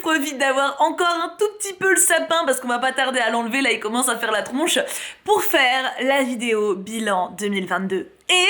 profite d'avoir encore un tout petit peu le sapin parce qu'on va pas tarder à l'enlever, là il commence à faire la tronche, pour faire la vidéo bilan 2022 et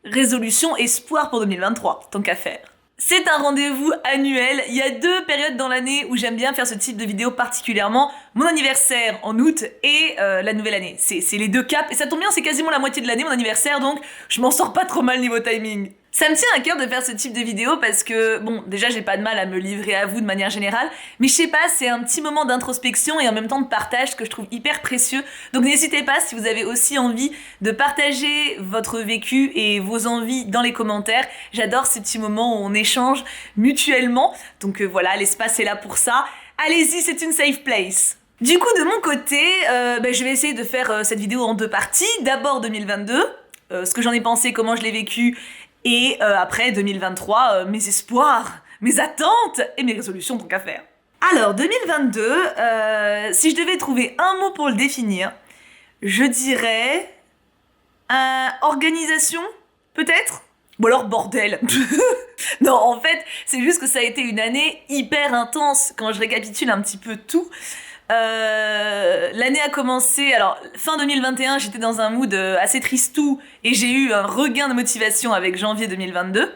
résolution espoir pour 2023, tant qu'à faire. C'est un rendez-vous annuel, il y a 2 périodes dans l'année où j'aime bien faire ce type de vidéo particulièrement, mon anniversaire en août et la nouvelle année. C'est les 2 caps, et ça tombe bien, c'est quasiment la moitié de l'année mon anniversaire, donc je m'en sors pas trop mal niveau timing. Ça me tient à cœur de faire ce type de vidéo parce que, bon, déjà j'ai pas de mal à me livrer à vous de manière générale, mais je sais pas, c'est un petit moment d'introspection et en même temps de partage que je trouve hyper précieux. Donc n'hésitez pas si vous avez aussi envie de partager votre vécu et vos envies dans les commentaires. J'adore ces petits moments où on échange mutuellement. Donc voilà, l'espace est là pour ça. Allez-y, c'est une safe place. Du coup, de mon côté, je vais essayer de faire cette vidéo en 2 parties. D'abord 2022, ce que j'en ai pensé, comment je l'ai vécu, et après 2023, mes espoirs, mes attentes et mes résolutions, tant qu'à faire. Alors 2022, si je devais trouver un mot pour le définir, je dirais organisation, peut-être. Ou alors bordel. Non, en fait, c'est juste que ça a été une année hyper intense quand je récapitule un petit peu tout. L'année a commencé, alors fin 2021 j'étais dans un mood assez tristou et j'ai eu un regain de motivation avec janvier 2022.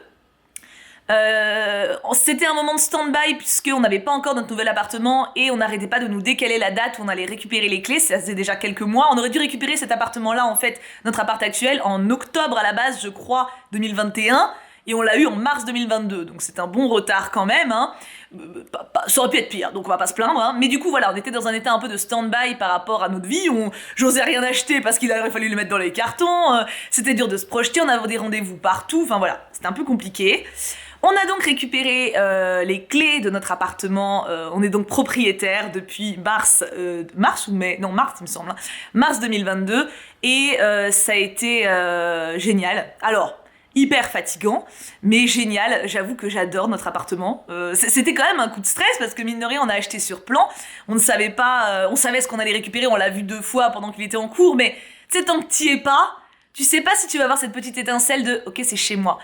C'était un moment de stand-by puisqu'on n'avait pas encore notre nouvel appartement et on n'arrêtait pas de nous décaler la date où on allait récupérer les clés, ça faisait déjà quelques mois. On aurait dû récupérer cet appartement-là, en fait, notre appart actuel, en octobre à la base, je crois, 2021. Et on l'a eu en mars 2022, donc c'est un bon retard quand même, hein. Ça aurait pu être pire, donc on va pas se plaindre, hein. Mais du coup voilà, on était dans un état un peu de stand-by par rapport à notre vie, où j'osais rien acheter parce qu'il aurait fallu le mettre dans les cartons, c'était dur de se projeter, on avait des rendez-vous partout, enfin voilà, c'était un peu compliqué. On a donc récupéré les clés de notre appartement, on est donc propriétaire depuis mars ou mai, non mars il me semble, hein, mars 2022, et ça a été génial. Alors, hyper fatigant, mais génial, j'avoue que j'adore notre appartement. C'était quand même un coup de stress parce que mine de rien on a acheté sur plan, on ne savait pas, on savait ce qu'on allait récupérer, on l'a vu 2 fois pendant qu'il était en cours, mais tu sais, tant que t'y es pas, tu sais pas si tu vas avoir cette petite étincelle de ok, c'est chez moi.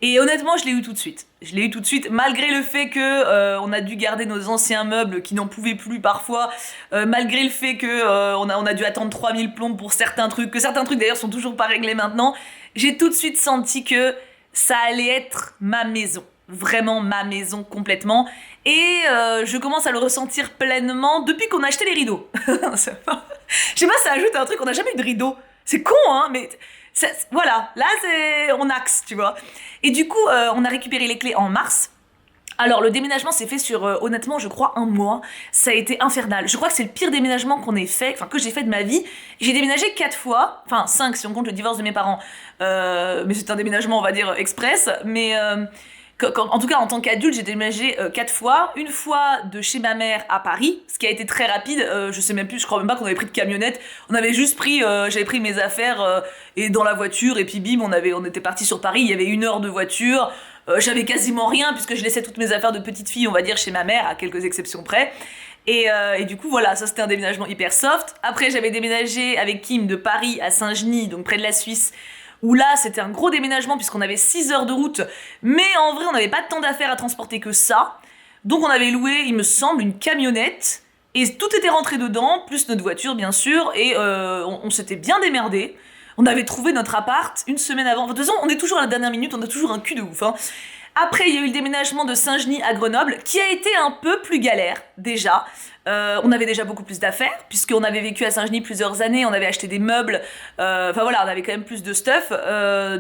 Et honnêtement, je l'ai eu tout de suite. Je l'ai eu tout de suite, malgré le fait que on a dû garder nos anciens meubles qui n'en pouvaient plus parfois, malgré le fait que on a dû attendre 3000 plombes pour certains trucs, que certains trucs d'ailleurs sont toujours pas réglés maintenant. J'ai tout de suite senti que ça allait être ma maison. Vraiment ma maison complètement. Et je commence à le ressentir pleinement depuis qu'on a acheté les rideaux. Je sais pas, ça ajoute un truc, on n'a jamais eu de rideaux. C'est con, hein, mais... voilà, là on axe, tu vois. Et du coup, on a récupéré les clés en mars. Alors le déménagement s'est fait sur, honnêtement, je crois 1 mois. Ça a été infernal. Je crois que c'est le pire déménagement qu'on ait fait, enfin que j'ai fait de ma vie. J'ai déménagé 4 fois, enfin 5 si on compte le divorce de mes parents. Mais c'est un déménagement, on va dire, express. Mais en tout cas, en tant qu'adulte, j'ai déménagé 4 fois. Une fois de chez ma mère à Paris, ce qui a été très rapide. Je sais même plus, je crois même pas qu'on avait pris de camionnette. On avait juste pris, j'avais pris mes affaires et dans la voiture et puis bim, on était parti sur Paris. Il y avait 1 heure de voiture. J'avais quasiment rien puisque je laissais toutes mes affaires de petite fille, on va dire, chez ma mère, à quelques exceptions près. Et du coup, voilà, ça c'était un déménagement hyper soft. Après, j'avais déménagé avec Kim de Paris à Saint-Genis, donc près de la Suisse, où là, c'était un gros déménagement puisqu'on avait 6 heures de route. Mais en vrai, on n'avait pas tant d'affaires à transporter que ça. Donc on avait loué, il me semble, une camionnette. Et tout était rentré dedans, plus notre voiture, bien sûr. Et on s'était bien démerdé. On avait trouvé notre appart 1 semaine avant. Enfin, de toute façon, on est toujours à la dernière minute, on a toujours un cul de ouf, hein. Après, il y a eu le déménagement de Saint-Genis à Grenoble, qui a été un peu plus galère, déjà. On avait déjà beaucoup plus d'affaires, puisqu'on avait vécu à Saint-Genis plusieurs années, on avait acheté des meubles, enfin voilà, on avait quand même plus de stuff.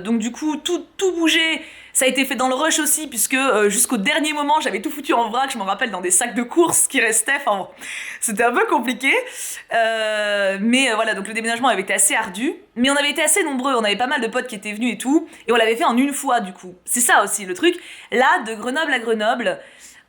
Donc du coup, tout bougeait. Ça a été fait dans le rush aussi, puisque jusqu'au dernier moment, j'avais tout foutu en vrac, je me rappelle, dans des sacs de courses qui restaient, enfin bon, c'était un peu compliqué. Mais voilà, donc le déménagement avait été assez ardu, mais on avait été assez nombreux, on avait pas mal de potes qui étaient venus et tout, et on l'avait fait en 1 fois du coup. C'est ça aussi le truc. Là, de Grenoble à Grenoble,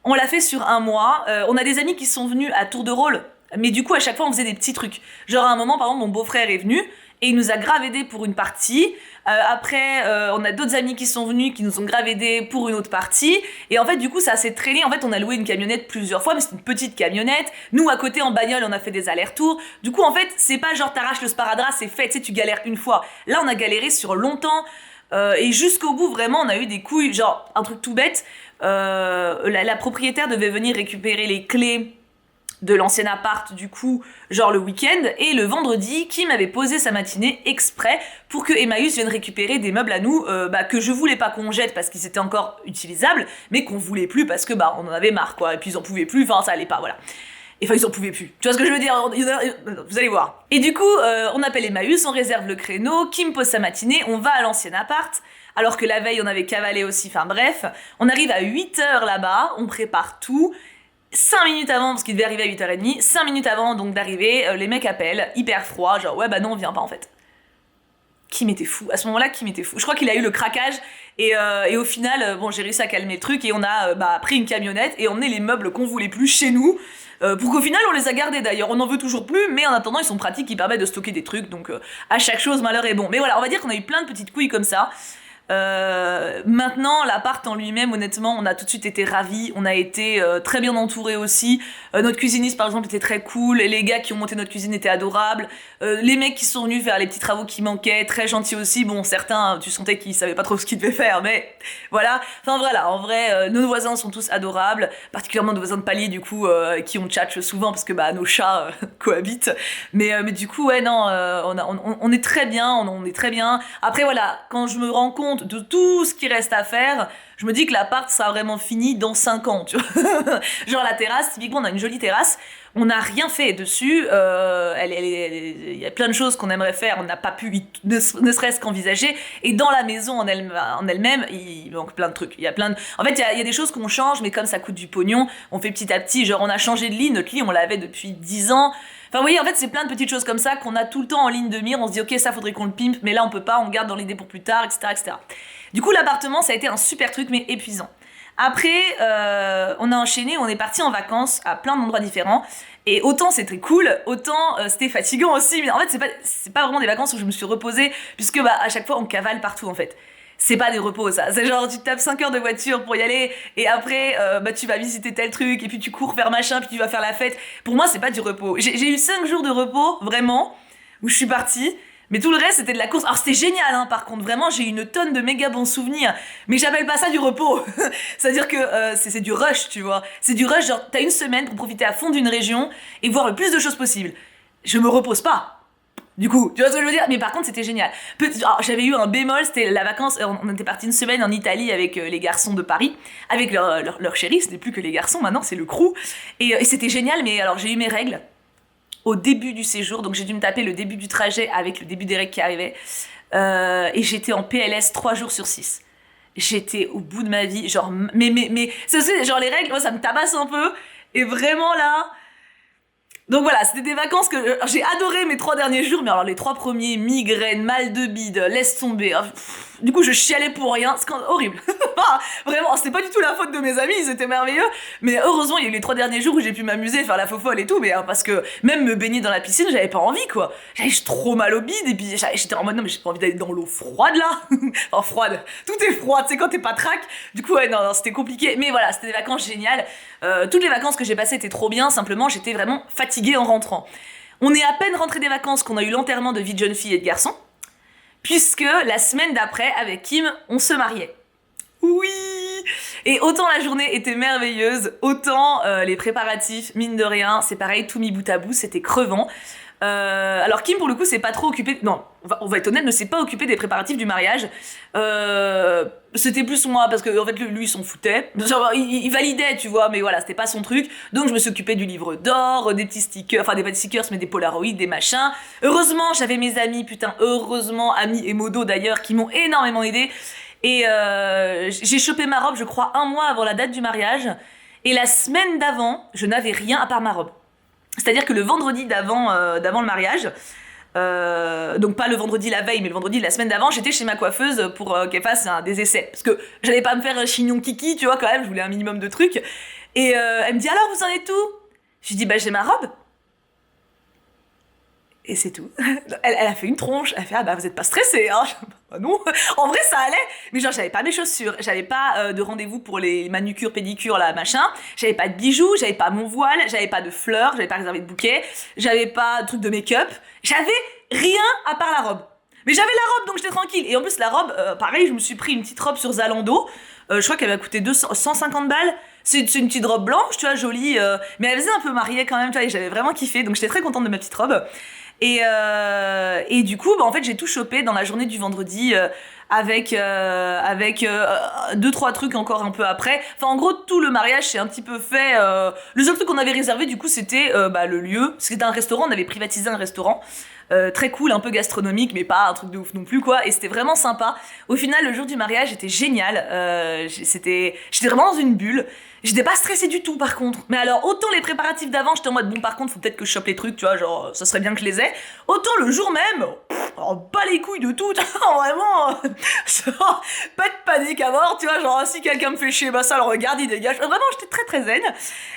on l'a fait sur 1 mois. On a des amis qui sont venus à tour de rôle, mais du coup, à chaque fois, on faisait des petits trucs. Genre, à un moment, par exemple, mon beau-frère est venu et il nous a grave aidé pour une partie. Après, on a d'autres amis qui sont venus, qui nous ont grave aidé pour une autre partie. Et en fait, du coup, ça s'est traîné. En fait, on a loué une camionnette plusieurs fois, mais c'est une petite camionnette. Nous, à côté, en bagnole, on a fait des allers-retours. Du coup, en fait, c'est pas genre t'arraches le sparadrap, c'est fait, tu sais, tu galères 1 fois. Là, on a galéré sur longtemps. Et jusqu'au bout, vraiment, on a eu des couilles. Genre, un truc tout bête, la propriétaire devait venir récupérer les clés de l'ancien appart, du coup, genre le week-end, et le vendredi, Kim avait posé sa matinée exprès pour que Emmaüs vienne récupérer des meubles à nous, que je voulais pas qu'on jette parce qu'ils étaient encore utilisables, mais qu'on voulait plus parce que, on en avait marre, quoi, et puis ils en pouvaient plus, enfin, ça allait pas, voilà. Enfin, ils en pouvaient plus. Tu vois ce que je veux dire? Vous allez voir. Et du coup, on appelle Emmaüs, on réserve le créneau, Kim pose sa matinée, on va à l'ancien appart, alors que la veille, on avait cavalé aussi, enfin bref. On arrive à 8h là-bas, on prépare tout. 5 minutes avant, parce qu'il devait arriver à 8h30, 5 minutes avant donc d'arriver, les mecs appellent, hyper froid, genre ouais non on vient pas en fait. Kim était fou, à ce moment-là Kim était fou. Je crois qu'il a eu le craquage et au final, j'ai réussi à calmer le truc et on a pris une camionnette et emmené les meubles qu'on voulait plus chez nous, pour qu'au final on les a gardés d'ailleurs, on en veut toujours plus, mais en attendant ils sont pratiques, ils permettent de stocker des trucs, donc à chaque chose malheur est bon. Mais voilà, on va dire qu'on a eu plein de petites couilles comme ça. Maintenant, l'appart en lui-même, honnêtement, on a tout de suite été ravis, on a été très bien entourés aussi. Notre cuisiniste, par exemple, était très cool, et les gars qui ont monté notre cuisine étaient adorables. Les mecs qui sont venus faire les petits travaux qui manquaient, très gentils aussi. Bon, certains, tu sentais qu'ils savaient pas trop ce qu'ils devaient faire, mais voilà. Enfin voilà, en vrai, nos voisins sont tous adorables, particulièrement nos voisins de palier, du coup, qui on tchatche souvent parce que nos chats cohabitent. Mais du coup, ouais, non, on est très bien, on est très bien. Après, voilà, quand je me rends compte de tout ce qui reste à faire, je me dis que l'appart sera vraiment fini dans 5 ans, tu vois. Genre la terrasse, typiquement on a une jolie terrasse, on n'a rien fait dessus, il y a plein de choses qu'on aimerait faire, on n'a pas pu ne serait-ce qu'envisager, et dans la maison en elle-même, il manque plein de trucs. En fait, il y a des choses qu'on change, mais comme ça coûte du pognon, on fait petit à petit, genre on a changé de lit, notre lit on l'avait depuis 10 ans, enfin vous voyez, en fait c'est plein de petites choses comme ça qu'on a tout le temps en ligne de mire, on se dit ok ça faudrait qu'on le pimpe, mais là on peut pas, on garde dans l'idée pour plus tard, etc., etc. Du coup l'appartement ça a été un super truc mais épuisant. Après, on a enchaîné, on est parti en vacances à plein d'endroits différents. Et autant c'était cool, autant c'était fatigant aussi. Mais en fait, c'est pas vraiment des vacances où je me suis reposée, puisque à chaque fois on cavale partout en fait. C'est pas des repos ça, c'est genre tu te tapes 5 heures de voiture pour y aller, et après tu vas visiter tel truc, et puis tu cours faire machin, puis tu vas faire la fête. Pour moi c'est pas du repos. J'ai eu 5 jours de repos, vraiment, où je suis partie. Mais tout le reste, c'était de la course. Alors, c'était génial, hein, par contre. Vraiment, j'ai eu une tonne de méga bons souvenirs. Mais j'appelle pas ça du repos. C'est-à-dire que c'est du rush, tu vois. C'est du rush, genre, t'as une semaine pour profiter à fond d'une région et voir le plus de choses possible. Je me repose pas. Du coup, tu vois ce que je veux dire? Mais par contre, c'était génial. J'avais eu un bémol, c'était la vacance. On était parti une semaine en Italie avec les garçons de Paris, avec leur chéri. Ce n'est plus que les garçons, maintenant, c'est le crew. Et c'était génial, mais alors, j'ai eu mes règles au début du séjour, donc j'ai dû me taper le début du trajet avec le début des règles qui arrivait, et j'étais en PLS 3 jours sur 6. J'étais au bout de ma vie, genre, mais, c'est genre les règles, moi ça me tabasse un peu, et vraiment là... Donc voilà, c'était des vacances que j'ai adoré mes 3 derniers jours, mais alors les 3 premiers, migraine, mal de bide, laisse tomber. Du coup, je chialais pour rien, c'est horrible. Vraiment, c'était pas du tout la faute de mes amis, ils étaient merveilleux. Mais heureusement, il y a eu les 3 derniers jours où j'ai pu m'amuser, faire la fofolle et tout, mais parce que même me baigner dans la piscine, j'avais pas envie quoi. J'avais trop mal au bide, et puis j'étais en mode non, mais j'ai pas envie d'aller dans l'eau froide là. Enfin, froide, tout est froid, tu sais, quand t'es pas track. Du coup, ouais, non, c'était compliqué. Mais voilà, c'était des vacances géniales. Toutes les vacances que j'ai passées étaient trop bien, simplement j'étais vraiment fatiguée en rentrant. On est à peine rentré des vacances qu'on a eu l'enterrement de vie de jeune fille et de garçon, puisque la semaine d'après, avec Kim, on se mariait. Oui! Et autant la journée était merveilleuse, autant les préparatifs, mine de rien, c'est pareil, tout mis bout à bout, c'était crevant. Alors Kim, pour le coup, s'est pas trop occupé... Non, on va être honnête, ne s'est pas occupé des préparatifs du mariage. C'était plus moi, parce que en fait, lui, il s'en foutait. Il validait, tu vois, mais voilà, c'était pas son truc. Donc je me suis occupée du livre d'or, des petits stickers, enfin des petits stickers, mais des polaroïdes, des machins. Heureusement, j'avais mes amis, putain, heureusement, amis et Modo d'ailleurs, qui m'ont énormément aidé. Et j'ai chopé ma robe, je crois, 1 mois avant la date du mariage. Et la semaine d'avant, je n'avais rien à part ma robe. C'est-à-dire que le vendredi d'avant le mariage, donc pas le vendredi la veille, mais le vendredi de la semaine d'avant, j'étais chez ma coiffeuse pour qu'elle fasse des essais. Parce que j'allais pas me faire un chignon kiki, tu vois, quand même, je voulais un minimum de trucs. Et elle me dit, alors, vous en êtes où? Je lui dis, j'ai ma robe. Et c'est tout. Elle a fait une tronche, elle a fait, vous êtes pas stressée, hein? Bah non, en vrai ça allait, mais genre j'avais pas mes chaussures, j'avais pas de rendez-vous pour les manucures, pédicures, là, machin, j'avais pas de bijoux, j'avais pas mon voile, j'avais pas de fleurs, j'avais pas réservé de bouquet, j'avais pas de truc de make-up, j'avais rien à part la robe. Mais j'avais la robe, donc j'étais tranquille. Et en plus, la robe, pareil, je me suis pris une petite robe sur Zalando. Je crois qu'elle m'a coûté 150 balles. C'est une petite robe blanche, tu vois, jolie. Mais elle faisait un peu mariée quand même, tu vois, et j'avais vraiment kiffé. Donc j'étais très contente de ma petite robe. Et du coup, bah, en fait, j'ai tout chopé dans la journée du vendredi avec deux, trois trucs encore un peu après. Enfin, en gros, tout le mariage s'est un petit peu fait. Le seul truc qu'on avait réservé, du coup, c'était bah, le lieu. C'était un restaurant, on avait privatisé un restaurant. Très cool, un peu gastronomique, mais pas un truc de ouf non plus, quoi. Et c'était vraiment sympa. Au final, le jour du mariage était génial. J'étais vraiment dans une bulle. J'étais pas stressée du tout, par contre. Mais alors, autant les préparatifs d'avant, j'étais en mode, bon, par contre, faut peut-être que je chope les trucs, tu vois, genre, ça serait bien que je les ai. Autant le jour même, on bat les couilles de tout, vraiment, genre, pas de panique à mort, tu vois, genre, si quelqu'un me fait chier, bah ça, le regarde, il dégage. Vraiment, j'étais très très zen.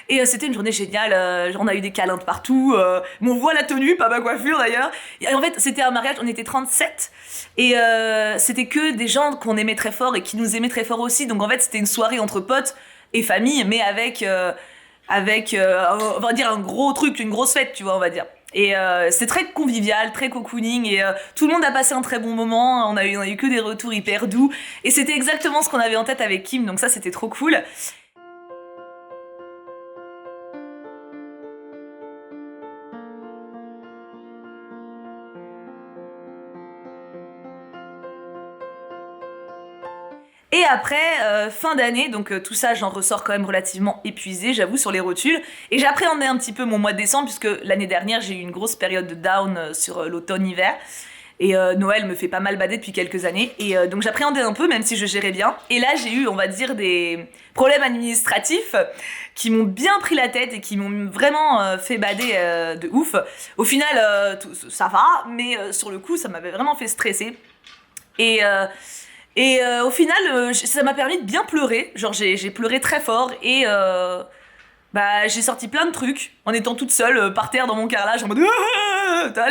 Et c'était une journée géniale, on a eu des câlins de partout, on voit la tenue, pas ma coiffure d'ailleurs. Et en fait, c'était un mariage, on était 37, et c'était que des gens qu'on aimait très fort et qui nous aimaient très fort aussi, donc en fait, c'était une soirée entre potes et famille, mais avec on va dire un gros truc, une grosse fête, tu vois, on va dire. Et c'est très convivial, très cocooning, et tout le monde a passé un très bon moment, on a eu que des retours hyper doux, et c'était exactement ce qu'on avait en tête avec Kim, donc ça c'était trop cool. Et après, fin d'année, donc tout ça, j'en ressors quand même relativement épuisée, j'avoue, sur les rotules. Et j'appréhendais un petit peu mon mois de décembre, puisque l'année dernière, j'ai eu une grosse période de down sur l'automne-hiver. Et Noël me fait pas mal bader depuis quelques années. Et donc j'appréhendais un peu, même si je gérais bien. Et là, j'ai eu, on va dire, des problèmes administratifs qui m'ont bien pris la tête et qui m'ont vraiment fait bader de ouf. Au final, ça va, mais sur le coup, ça m'avait vraiment fait stresser. Et... au final, ça m'a permis de bien pleurer. Genre, j'ai pleuré très fort et bah, j'ai sorti plein de trucs en étant toute seule par terre dans mon carrelage en mode.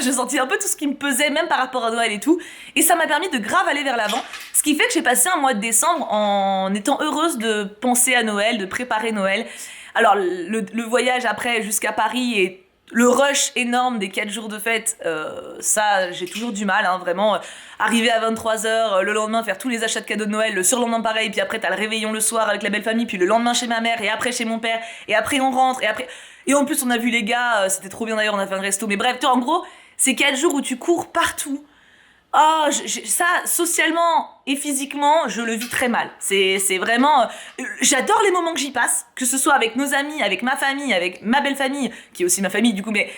J'ai sorti un peu tout ce qui me pesait, même par rapport à Noël et tout. Et ça m'a permis de grave aller vers l'avant. Ce qui fait que j'ai passé un mois de décembre en étant heureuse de penser à Noël, de préparer Noël. Alors, le voyage après jusqu'à Paris est le rush énorme des 4 jours de fête, ça j'ai toujours du mal, hein, vraiment. Arriver à 23h, le lendemain faire tous les achats de cadeaux de Noël, le surlendemain pareil, puis après t'as le réveillon le soir avec la belle famille, puis le lendemain chez ma mère, et après chez mon père, et après on rentre, et après... Et en plus on a vu les gars, c'était trop bien d'ailleurs, on a fait un resto, mais bref, toi en gros, c'est 4 jours où tu cours partout. Oh, ça, socialement et physiquement, je le vis très mal. C'est vraiment... j'adore les moments que j'y passe, que ce soit avec nos amis, avec ma famille, avec ma belle famille, qui est aussi ma famille du coup, mais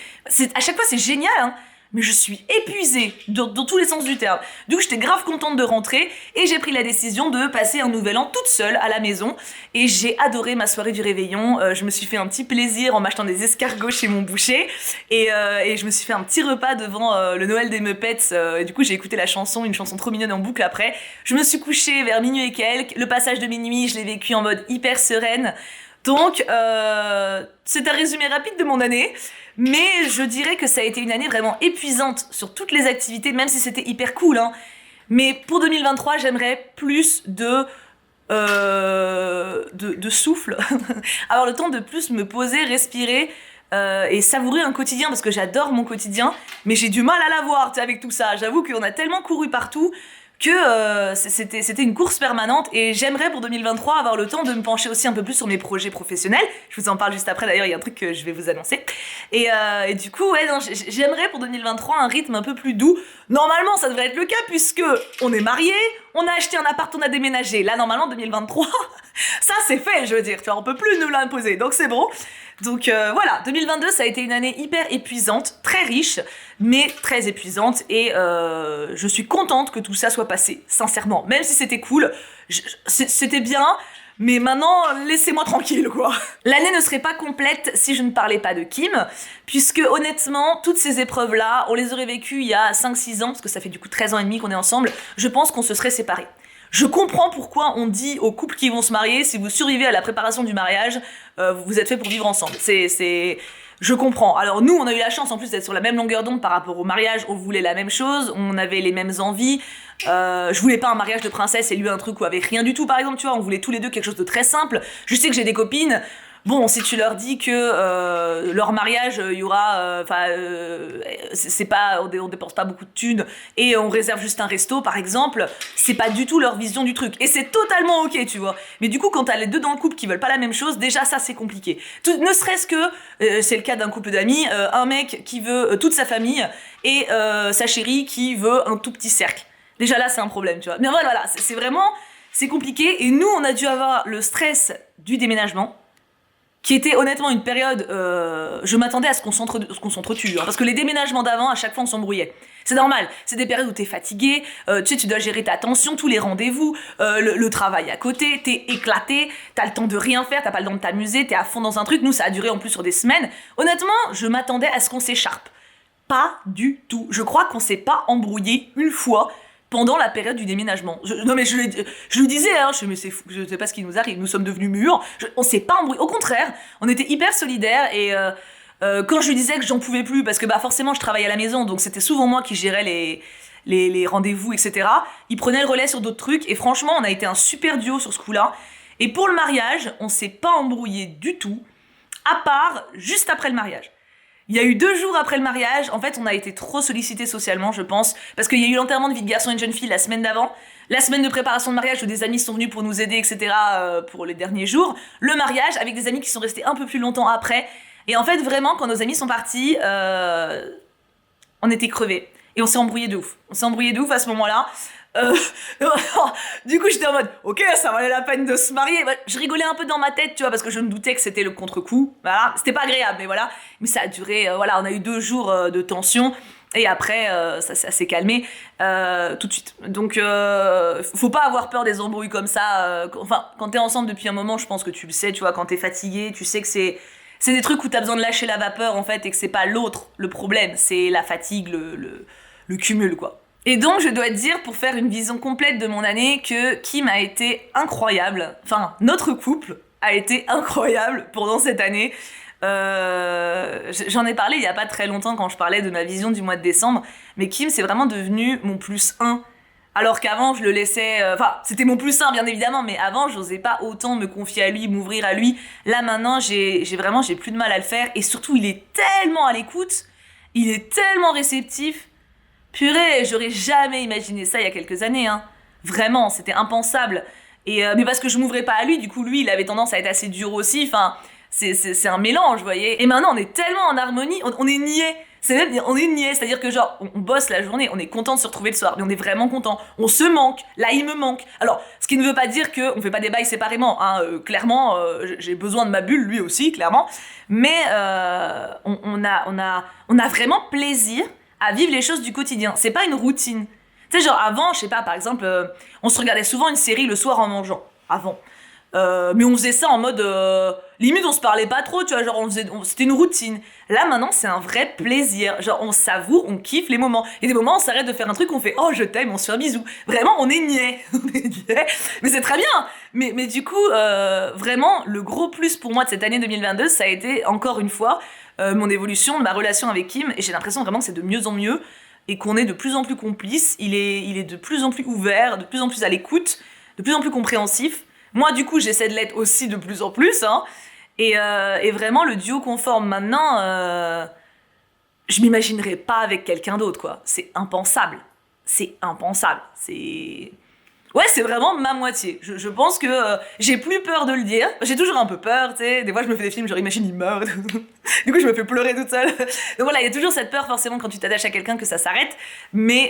à chaque fois c'est génial, hein. Mais je suis épuisée dans tous les sens du terme. Du coup, j'étais grave contente de rentrer et j'ai pris la décision de passer un nouvel an toute seule à la maison. Et j'ai adoré ma soirée du réveillon. Je me suis fait un petit plaisir en m'achetant des escargots chez mon boucher. Et je me suis fait un petit repas devant le Noël des Muppets. Et du coup, j'ai écouté une chanson trop mignonne en boucle après. Je me suis couchée vers minuit et quelques. Le passage de minuit, je l'ai vécu en mode hyper sereine. Donc, c'est un résumé rapide de mon année, mais je dirais que ça a été une année vraiment épuisante sur toutes les activités, même si c'était hyper cool, hein. Mais pour 2023, j'aimerais plus de souffle, avoir le temps de plus me poser, respirer et savourer un quotidien, parce que j'adore mon quotidien, mais j'ai du mal à l'avoir, tu sais, avec tout ça. J'avoue qu'on a tellement couru partout que c'était une course permanente, et j'aimerais pour 2023 avoir le temps de me pencher aussi un peu plus sur mes projets professionnels. Je vous en parle juste après, d'ailleurs il y a un truc que je vais vous annoncer. Et du coup, ouais, non, j'aimerais pour 2023 un rythme un peu plus doux. Normalement ça devrait être le cas puisque on est mariés, on a acheté un appart, on a déménagé. Là normalement 2023, ça c'est fait, je veux dire, tu vois, on peut plus nous l'imposer, donc c'est bon. Donc voilà, 2022 ça a été une année hyper épuisante, très riche, mais très épuisante, et je suis contente que tout ça soit passé, sincèrement. Même si c'était cool, c'était bien, mais maintenant laissez-moi tranquille, quoi. L'année ne serait pas complète si je ne parlais pas de Kim, puisque honnêtement, toutes ces épreuves-là, on les aurait vécues il y a 5-6 ans, parce que ça fait du coup 13 ans et demi qu'on est ensemble, je pense qu'on se serait séparés. Je comprends pourquoi on dit aux couples qui vont se marier, si vous survivez à la préparation du mariage, vous êtes fait pour vivre ensemble. Je comprends. Alors nous, on a eu la chance en plus d'être sur la même longueur d'onde par rapport au mariage, on voulait la même chose, on avait les mêmes envies. Je voulais pas un mariage de princesse et lui un truc où avait rien du tout, par exemple, tu vois, on voulait tous les deux quelque chose de très simple. Je sais que j'ai des copines, Bon, si tu leur dis que leur mariage, il y aura, c'est pas, on dépense pas beaucoup de thunes et on réserve juste un resto, par exemple, c'est pas du tout leur vision du truc. Et c'est totalement ok, tu vois. Mais du coup, quand t'as les deux dans le couple qui veulent pas la même chose, déjà ça c'est compliqué. Ne serait-ce que, c'est le cas d'un couple d'amis, un mec qui veut toute sa famille et sa chérie qui veut un tout petit cercle. Déjà là, c'est un problème, tu vois. Mais voilà, c'est vraiment, c'est compliqué. Et nous, on a dû avoir le stress du déménagement, qui était honnêtement une période, je m'attendais à ce qu'on s'entretue, hein, parce que les déménagements d'avant, à chaque fois on s'embrouillait. C'est normal, c'est des périodes où t'es fatigué, tu sais, tu dois gérer ta tension, tous les rendez-vous, le travail à côté, t'es éclaté, t'as le temps de rien faire, t'as pas le temps de t'amuser, t'es à fond dans un truc. Nous, ça a duré en plus sur des semaines. Honnêtement, je m'attendais à ce qu'on s'écharpe. Pas du tout. Je crois qu'on s'est pas embrouillé une fois pendant la période du déménagement. Non mais je lui disais, hein, mais c'est fou, je sais pas ce qui nous arrive, nous sommes devenus mûrs, on s'est pas embrouillé, au contraire, on était hyper solidaires et quand je lui disais que j'en pouvais plus, parce que bah forcément je travaillais à la maison, donc c'était souvent moi qui gérais les rendez-vous, etc., il prenait le relais sur d'autres trucs et franchement on a été un super duo sur ce coup-là. Et pour le mariage, on s'est pas embrouillé du tout, à part juste après le mariage. Il y a eu 2 jours après le mariage, en fait on a été trop sollicités socialement je pense, parce qu'il y a eu l'enterrement de vie de garçon et de jeune fille la semaine d'avant, la semaine de préparation de mariage où des amis sont venus pour nous aider, etc., pour les derniers jours, le mariage avec des amis qui sont restés un peu plus longtemps après, et en fait vraiment quand nos amis sont partis, on était crevés, et on s'est embrouillé de ouf. On s'est embrouillé de ouf à ce moment-là. Du coup j'étais en mode ok, ça valait la peine de se marier. Je rigolais un peu dans ma tête, tu vois, parce que je me doutais que c'était le contre-coup, voilà, c'était pas agréable, mais voilà, mais ça a duré, voilà, on a eu 2 jours de tension et après ça s'est calmé tout de suite. Donc faut pas avoir peur des embrouilles comme ça, enfin quand t'es ensemble depuis un moment, je pense que tu le sais, tu vois, quand t'es fatigué, tu sais que c'est des trucs où t'as besoin de lâcher la vapeur en fait, et que c'est pas l'autre le problème, c'est la fatigue, le cumul quoi. Et donc, je dois te dire, pour faire une vision complète de mon année, que Kim a été incroyable. Enfin, notre couple a été incroyable pendant cette année. J'en ai parlé il y a pas très longtemps quand je parlais de ma vision du mois de décembre, mais Kim, c'est vraiment devenu mon +1. Alors qu'avant, je le laissais... Enfin, c'était mon +1, bien évidemment, mais avant, j'osais pas autant me confier à lui, m'ouvrir à lui. Là, maintenant, j'ai plus de mal à le faire. Et surtout, il est tellement à l'écoute, il est tellement réceptif. Purée, j'aurais jamais imaginé ça il y a quelques années, hein. Vraiment, c'était impensable. Et mais parce que je m'ouvrais pas à lui, du coup lui, il avait tendance à être assez dur aussi. Enfin, c'est un mélange, vous voyez. Et maintenant, on est tellement en harmonie, on est niais. On est niais, c'est-à-dire que genre, on bosse la journée, on est content de se retrouver le soir, mais on est vraiment content. On se manque, là il me manque. Alors, ce qui ne veut pas dire qu'on fait pas des bails séparément, hein. Clairement, j'ai besoin de ma bulle, lui aussi, clairement. Mais on a vraiment plaisir à vivre les choses du quotidien. C'est pas une routine. Tu sais, genre avant, je sais pas, par exemple, on se regardait souvent une série le soir en mangeant. Avant. Mais on faisait ça en mode... limite, on se parlait pas trop, tu vois, genre c'était une routine. Là, maintenant, c'est un vrai plaisir. Genre, on savoure, on kiffe les moments. Et des moments, on s'arrête de faire un truc, on fait « Oh, je t'aime », on se fait un bisou. Vraiment, on est niais. On est niais. Mais c'est très bien. Mais du coup, vraiment, le gros plus pour moi de cette année 2022, ça a été, encore une fois, mon évolution de ma relation avec Kim, et j'ai l'impression vraiment que c'est de mieux en mieux, et qu'on est de plus en plus complices, il est de plus en plus ouvert, de plus en plus à l'écoute, de plus en plus compréhensif. Moi, du coup, j'essaie de l'être aussi de plus en plus, hein, et vraiment, le duo qu'on forme maintenant, je m'imaginerais pas avec quelqu'un d'autre, quoi. C'est impensable. C'est impensable. Ouais, c'est vraiment ma moitié. Je pense que j'ai plus peur de le dire. J'ai toujours un peu peur, tu sais. Des fois, je me fais des films, genre imagine, il meurt. Du coup, je me fais pleurer toute seule. Donc voilà, il y a toujours cette peur, forcément, quand tu t'attaches à quelqu'un, que ça s'arrête. Mais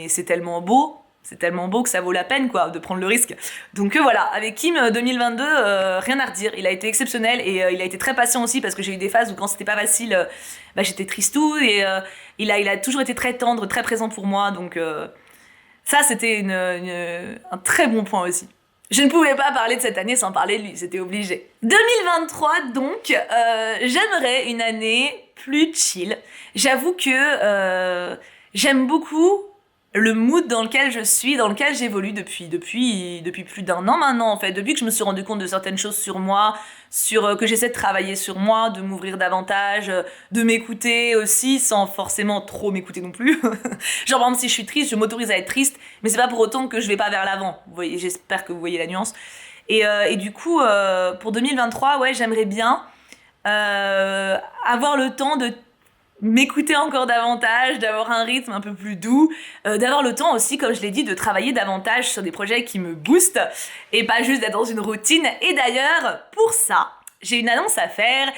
c'est tellement beau. C'est tellement beau que ça vaut la peine, quoi, de prendre le risque. Donc voilà, avec Kim 2022, rien à redire. Il a été exceptionnel et il a été très patient aussi, parce que j'ai eu des phases où quand c'était pas facile, j'étais tristou, et il a toujours été très tendre, très présent pour moi. Donc ça, c'était un très bon point aussi. Je ne pouvais pas parler de cette année sans parler de lui, c'était obligé. 2023, donc, j'aimerais une année plus chill. J'avoue que j'aime beaucoup le mood dans lequel je suis, dans lequel j'évolue depuis plus d'1 an maintenant, en fait. Depuis que je me suis rendu compte de certaines choses sur moi, que j'essaie de travailler sur moi, de m'ouvrir davantage, de m'écouter aussi, sans forcément trop m'écouter non plus. Genre, par exemple, si je suis triste, je m'autorise à être triste, mais c'est pas pour autant que je vais pas vers l'avant. Vous voyez, j'espère que vous voyez la nuance. Et du coup, pour 2023, ouais, j'aimerais bien avoir le temps de m'écouter encore davantage, d'avoir un rythme un peu plus doux, d'avoir le temps aussi, comme je l'ai dit, de travailler davantage sur des projets qui me boostent et pas juste d'être dans une routine. Et d'ailleurs, pour ça, j'ai une annonce à faire.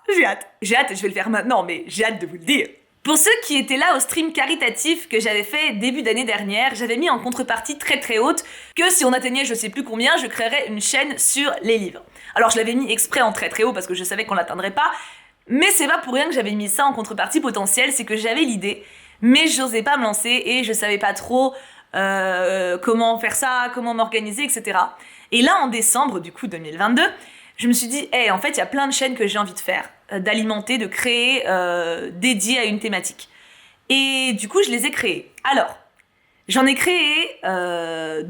J'ai hâte, je vais le faire maintenant, mais j'ai hâte de vous le dire. Pour ceux qui étaient là au stream caritatif que j'avais fait début d'année dernière, j'avais mis en contrepartie très très haute que si on atteignait je sais plus combien, je créerais une chaîne sur les livres. Alors je l'avais mis exprès en très très haut parce que je savais qu'on l'atteindrait pas, mais c'est pas pour rien que j'avais mis ça en contrepartie potentielle, c'est que j'avais l'idée, mais j'osais pas me lancer et je savais pas trop comment faire ça, comment m'organiser, etc. Et là en décembre du coup 2022, je me suis dit, hey, en fait, il y a plein de chaînes que j'ai envie de faire, d'alimenter, de créer, dédiées à une thématique. Et du coup, je les ai créées. Alors, j'en ai créé 2,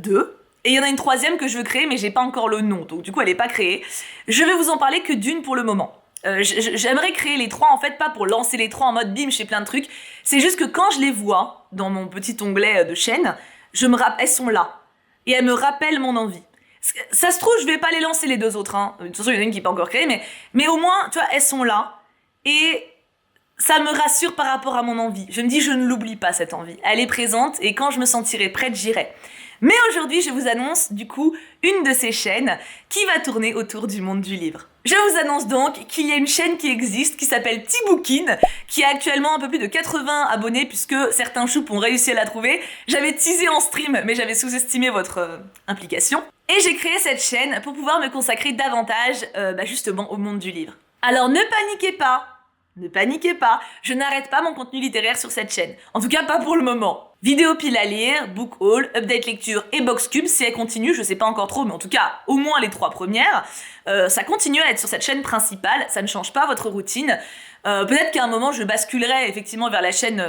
et il y en a une 3e que je veux créer, mais j'ai pas encore le nom, donc du coup, elle est pas créée. Je vais vous en parler que d'une pour le moment. J'aimerais créer les 3, en fait, pas pour lancer les 3 en mode bim, je fais plein de trucs. C'est juste que quand je les vois dans mon petit onglet de chaîne, elles sont là. Et elles me rappellent mon envie. Ça se trouve, je vais pas les lancer les 2 autres, hein. De toute façon, il y en a une qui n'est pas encore créée, mais au moins, tu vois, elles sont là. Et ça me rassure par rapport à mon envie. Je me dis, je ne l'oublie pas, cette envie. Elle est présente, et quand je me sentirai prête, j'irai. Mais aujourd'hui, je vous annonce, du coup, une de ces chaînes qui va tourner autour du monde du livre. Je vous annonce donc qu'il y a une chaîne qui existe, qui s'appelle Tibookin, qui a actuellement un peu plus de 80 abonnés, puisque certains choupes ont réussi à la trouver. J'avais teasé en stream, mais j'avais sous-estimé votre implication. Et j'ai créé cette chaîne pour pouvoir me consacrer davantage, justement, au monde du livre. Alors ne paniquez pas, je n'arrête pas mon contenu littéraire sur cette chaîne. En tout cas, pas pour le moment. Vidéo pile à lire, book haul, update lecture et box cube, si elle continue, je sais pas encore trop, mais en tout cas, au moins les 3 premières. Ça continue à être sur cette chaîne principale, ça ne change pas votre routine. Peut-être qu'à un moment, je basculerai effectivement vers la chaîne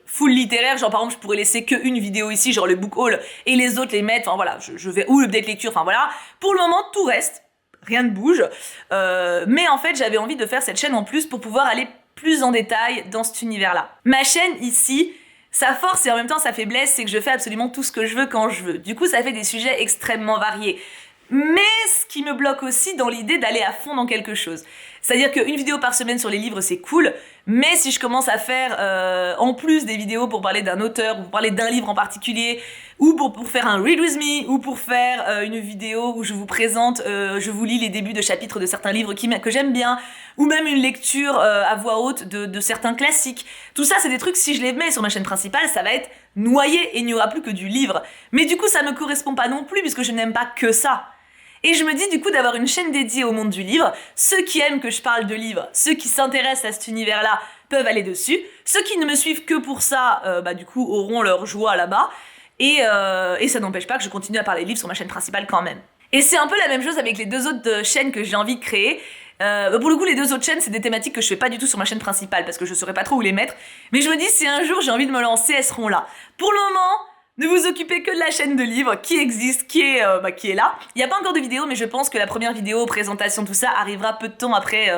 full littéraire, genre par exemple, je pourrais laisser qu'une vidéo ici, genre le book haul, et les autres les mettre, enfin voilà, je vais, ou l'update lecture, enfin voilà. Pour le moment, tout reste. Rien ne bouge, mais en fait j'avais envie de faire cette chaîne en plus pour pouvoir aller plus en détail dans cet univers-là. Ma chaîne ici, sa force et en même temps sa faiblesse, c'est que je fais absolument tout ce que je veux quand je veux. Du coup, ça fait des sujets extrêmement variés. Mais ce qui me bloque aussi dans l'idée d'aller à fond dans quelque chose. C'est-à-dire qu'une vidéo par semaine sur les livres, c'est cool, mais si je commence à faire en plus des vidéos pour parler d'un auteur, ou pour parler d'un livre en particulier, ou pour faire un Read With Me, ou pour faire une vidéo où je vous présente, je vous lis les débuts de chapitres de certains livres que j'aime bien, ou même une lecture à voix haute de certains classiques. Tout ça, c'est des trucs, si je les mets sur ma chaîne principale, ça va être noyé et il n'y aura plus que du livre. Mais du coup, ça me correspond pas non plus, puisque je n'aime pas que ça. Et je me dis du coup d'avoir une chaîne dédiée au monde du livre. Ceux qui aiment que je parle de livres, ceux qui s'intéressent à cet univers-là peuvent aller dessus. Ceux qui ne me suivent que pour ça, du coup, auront leur joie là-bas. Et ça n'empêche pas que je continue à parler de livres sur ma chaîne principale quand même. Et c'est un peu la même chose avec les 2 autres chaînes que j'ai envie de créer. Pour le coup, les 2 autres chaînes, c'est des thématiques que je fais pas du tout sur ma chaîne principale parce que je saurais pas trop où les mettre. Mais je me dis, si un jour j'ai envie de me lancer, elles seront là. Pour le moment, ne vous occupez que de la chaîne de livres qui existe, qui est là. Il n'y a pas encore de vidéo, mais je pense que la première vidéo, présentation, tout ça, arrivera peu de temps après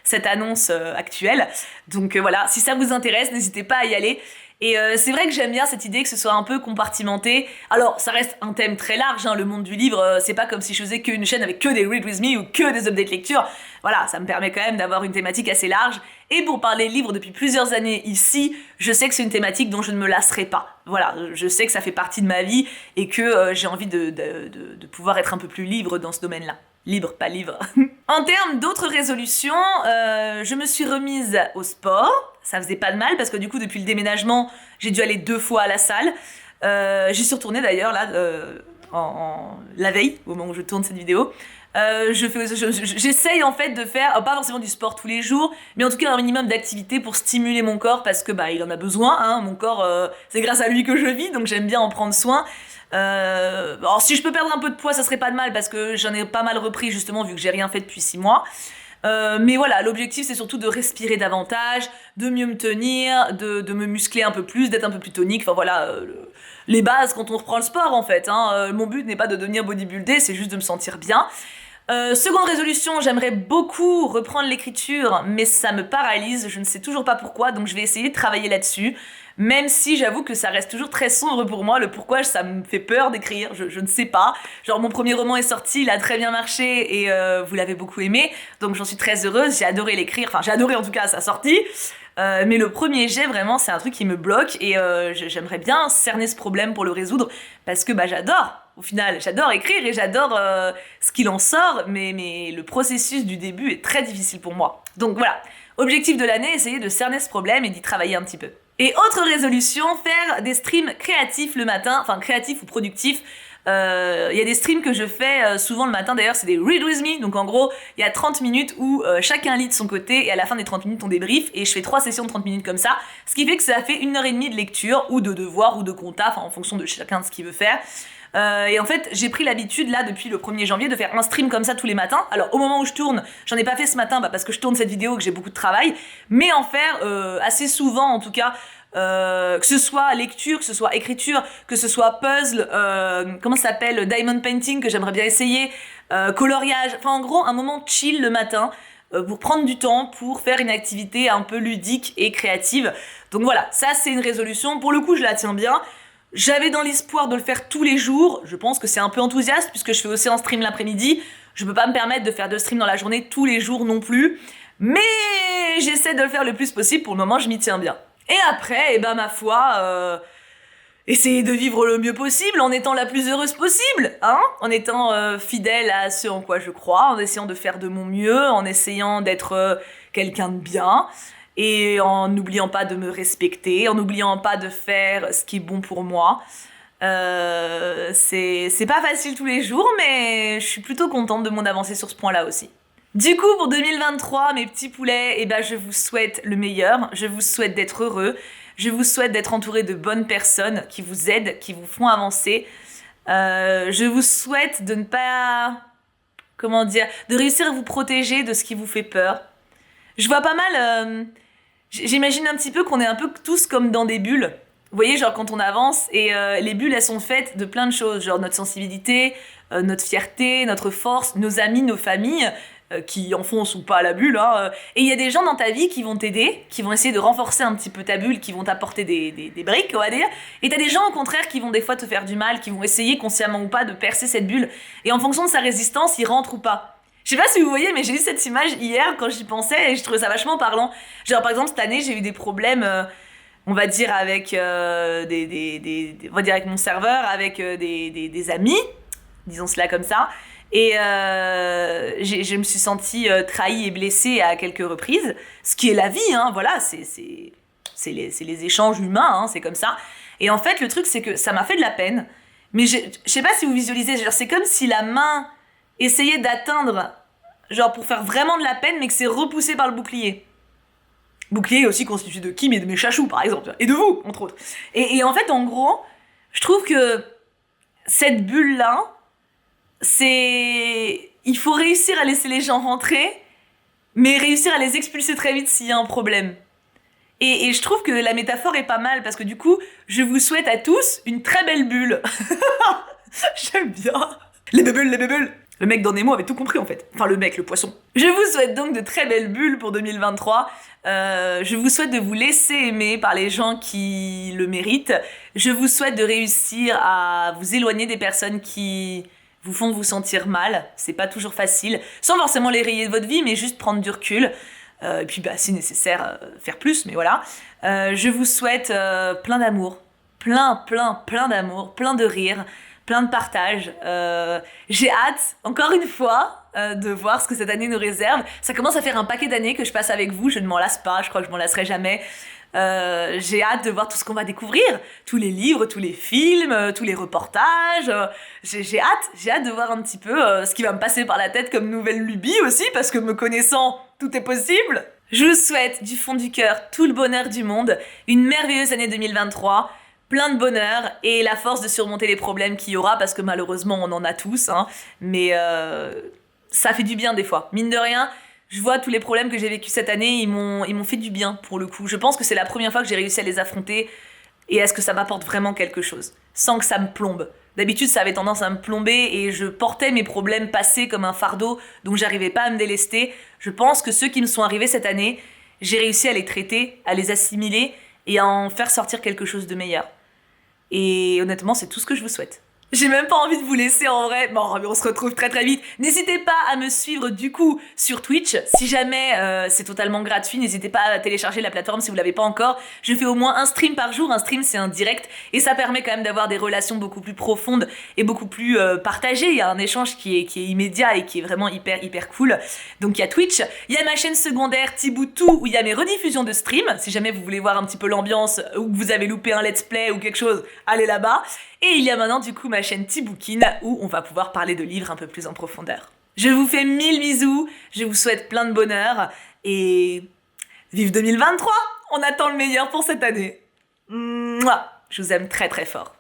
cette annonce actuelle. Donc voilà, si ça vous intéresse, n'hésitez pas à y aller. Et c'est vrai que j'aime bien cette idée que ce soit un peu compartimenté. Alors, ça reste un thème très large, hein, le monde du livre, c'est pas comme si je faisais qu'une chaîne avec que des Read With Me ou que des updates lecture. Voilà, ça me permet quand même d'avoir une thématique assez large. Et pour parler livres depuis plusieurs années ici, je sais que c'est une thématique dont je ne me lasserai pas. Voilà, je sais que ça fait partie de ma vie et que j'ai envie de pouvoir être un peu plus libre dans ce domaine-là. Libre, pas livre. En termes d'autres résolutions, je me suis remise au sport. Ça faisait pas de mal parce que du coup, depuis le déménagement, j'ai dû aller 2 fois à la salle. J'y suis retournée d'ailleurs là, la veille, au moment où je tourne cette vidéo. J'essaye en fait de faire, pas forcément du sport tous les jours, mais en tout cas un minimum d'activité pour stimuler mon corps parce que il en a besoin, hein. Mon corps, c'est grâce à lui que je vis, donc j'aime bien en prendre soin. Alors si je peux perdre un peu de poids, ça serait pas de mal parce que j'en ai pas mal repris justement vu que j'ai rien fait depuis 6 mois. Mais voilà, l'objectif c'est surtout de respirer davantage, de mieux me tenir, de me muscler un peu plus, d'être un peu plus tonique, enfin voilà, les bases quand on reprend le sport en fait, hein. Mon but n'est pas de devenir bodybuildé, c'est juste de me sentir bien. Seconde résolution, j'aimerais beaucoup reprendre l'écriture, mais ça me paralyse, je ne sais toujours pas pourquoi, donc je vais essayer de travailler là-dessus. même si j'avoue que ça reste toujours très sombre pour moi, le pourquoi ça me fait peur d'écrire, je ne sais pas. Genre mon premier roman est sorti, il a très bien marché et vous l'avez beaucoup aimé, donc j'en suis très heureuse, j'ai adoré l'écrire, enfin j'ai adoré en tout cas sa sortie. Mais le premier jet, vraiment, c'est un truc qui me bloque et j'aimerais bien cerner ce problème pour le résoudre parce que j'adore, au final, j'adore écrire et j'adore ce qu'il en sort, mais le processus du début est très difficile pour moi. Donc voilà, objectif de l'année, essayer de cerner ce problème et d'y travailler un petit peu. Et autre résolution, faire des streams créatifs le matin, enfin créatifs ou productifs. Il y a des streams que je fais souvent le matin, d'ailleurs c'est des Read With Me, donc en gros il y a 30 minutes où chacun lit de son côté et à la fin des 30 minutes on débrief et je fais 3 sessions de 30 minutes comme ça, ce qui fait que ça fait 1h30 de lecture ou de devoir ou de compta, enfin en fonction de chacun de ce qu'il veut faire. Et en fait j'ai pris l'habitude là depuis le 1er janvier de faire un stream comme ça tous les matins. Alors au moment où je tourne, j'en ai pas fait ce matin parce que je tourne cette vidéo et que j'ai beaucoup de travail, mais en faire assez souvent en tout cas. Que ce soit lecture, que ce soit écriture, que ce soit puzzle, comment ça s'appelle, diamond painting que j'aimerais bien essayer, coloriage, enfin en gros un moment chill le matin pour prendre du temps pour faire une activité un peu ludique et créative. Donc voilà, ça c'est une résolution, pour le coup je la tiens bien. J'avais dans l'espoir de le faire tous les jours, je pense que c'est un peu enthousiaste puisque je fais aussi un stream l'après-midi, je peux pas me permettre de faire de stream dans la journée tous les jours non plus, mais j'essaie de le faire le plus possible, pour le moment je m'y tiens bien. Et après, ma foi, essayer de vivre le mieux possible en étant la plus heureuse possible, hein, en étant fidèle à ce en quoi je crois, en essayant de faire de mon mieux, en essayant d'être quelqu'un de bien, et en n'oubliant pas de me respecter, en n'oubliant pas de faire ce qui est bon pour moi. C'est pas facile tous les jours, mais je suis plutôt contente de mon avancée sur ce point-là aussi. Du coup, pour 2023, mes petits poulets, je vous souhaite le meilleur, je vous souhaite d'être heureux, je vous souhaite d'être entouré de bonnes personnes qui vous aident, qui vous font avancer. Je vous souhaite de ne pas... Comment dire, de réussir à vous protéger de ce qui vous fait peur. Je vois pas mal... J'imagine un petit peu qu'on est un peu tous comme dans des bulles. Vous voyez, genre quand on avance, et les bulles, elles sont faites de plein de choses, genre notre sensibilité, notre fierté, notre force, nos amis, nos familles... qui enfoncent ou pas la bulle, hein. Et il y a des gens dans ta vie qui vont t'aider, qui vont essayer de renforcer un petit peu ta bulle, qui vont t'apporter des briques, on va dire. Et t'as des gens, au contraire, qui vont des fois te faire du mal, qui vont essayer, consciemment ou pas, de percer cette bulle. Et en fonction de sa résistance, il rentre ou pas. Je sais pas si vous voyez, mais j'ai eu cette image hier quand j'y pensais et je trouvais ça vachement parlant. Genre, par exemple, cette année, j'ai eu des problèmes... on va dire avec on va dire avec mon serveur, avec des amis, disons cela comme ça. Et je me suis sentie trahie et blessée à quelques reprises, ce qui est la vie, hein, voilà, c'est les échanges humains, hein, c'est comme ça. Et en fait, le truc, c'est que ça m'a fait de la peine, mais je sais pas si vous visualisez, genre, c'est comme si la main essayait d'atteindre, genre pour faire vraiment de la peine, mais que c'est repoussé par le bouclier. Bouclier aussi constitué de Kim et de mes chachous, par exemple, et de vous, entre autres. Et en fait, en gros, je trouve que cette bulle-là, il faut réussir à laisser les gens rentrer, mais réussir à les expulser très vite s'il y a un problème. Et je trouve que la métaphore est pas mal, parce que du coup, je vous souhaite à tous une très belle bulle. J'aime bien. Les bubbles, les bubbles. Le mec dans Nemo avait tout compris en fait. Enfin le mec, le poisson. Je vous souhaite donc de très belles bulles pour 2023. Je vous souhaite de vous laisser aimer par les gens qui le méritent. Je vous souhaite de réussir à vous éloigner des personnes qui vous font vous sentir mal. C'est pas toujours facile. Sans forcément les rayer de votre vie, mais juste prendre du recul. Et puis si nécessaire, faire plus, mais voilà. Je vous souhaite plein d'amour. Plein d'amour, plein de rire. Plein de partage. J'ai hâte, encore une fois, de voir ce que cette année nous réserve. Ça commence à faire un paquet d'années que je passe avec vous, je ne m'en lasse pas, je crois que je m'en lasserai jamais. J'ai hâte de voir tout ce qu'on va découvrir, tous les livres, tous les films, tous les reportages. J'ai hâte de voir un petit peu ce qui va me passer par la tête comme nouvelle lubie aussi, parce que me connaissant, tout est possible. Je vous souhaite du fond du cœur tout le bonheur du monde, une merveilleuse année 2023, plein de bonheur et la force de surmonter les problèmes qu'il y aura, parce que malheureusement on en a tous, hein, mais ça fait du bien des fois. Mine de rien, je vois tous les problèmes que j'ai vécus cette année, ils m'ont fait du bien pour le coup. Je pense que c'est la première fois que j'ai réussi à les affronter et à ce que ça m'apporte vraiment quelque chose, sans que ça me plombe. D'habitude ça avait tendance à me plomber et je portais mes problèmes passés comme un fardeau, donc j'arrivais pas à me délester. Je pense que ceux qui me sont arrivés cette année, j'ai réussi à les traiter, à les assimiler, et à en faire sortir quelque chose de meilleur. Et honnêtement, c'est tout ce que je vous souhaite. J'ai même pas envie de vous laisser en vrai. Bon, mais on se retrouve très très vite. N'hésitez pas à me suivre du coup sur Twitch. Si jamais c'est totalement gratuit, n'hésitez pas à télécharger la plateforme si vous l'avez pas encore. Je fais au moins un stream par jour. Un stream, c'est un direct. Et ça permet quand même d'avoir des relations beaucoup plus profondes et beaucoup plus partagées. Il y a un échange qui est immédiat et qui est vraiment hyper cool. Donc il y a Twitch. Il y a ma chaîne secondaire Tiboutou où il y a mes rediffusions de stream. Si jamais vous voulez voir un petit peu l'ambiance ou que vous avez loupé un let's play ou quelque chose, allez là-bas. Et il y a maintenant du coup ma chaîne Tiboukin où on va pouvoir parler de livres un peu plus en profondeur. Je vous fais 1000 bisous, je vous souhaite plein de bonheur et vive 2023! On attend le meilleur pour cette année. Mouah, je vous aime très très fort.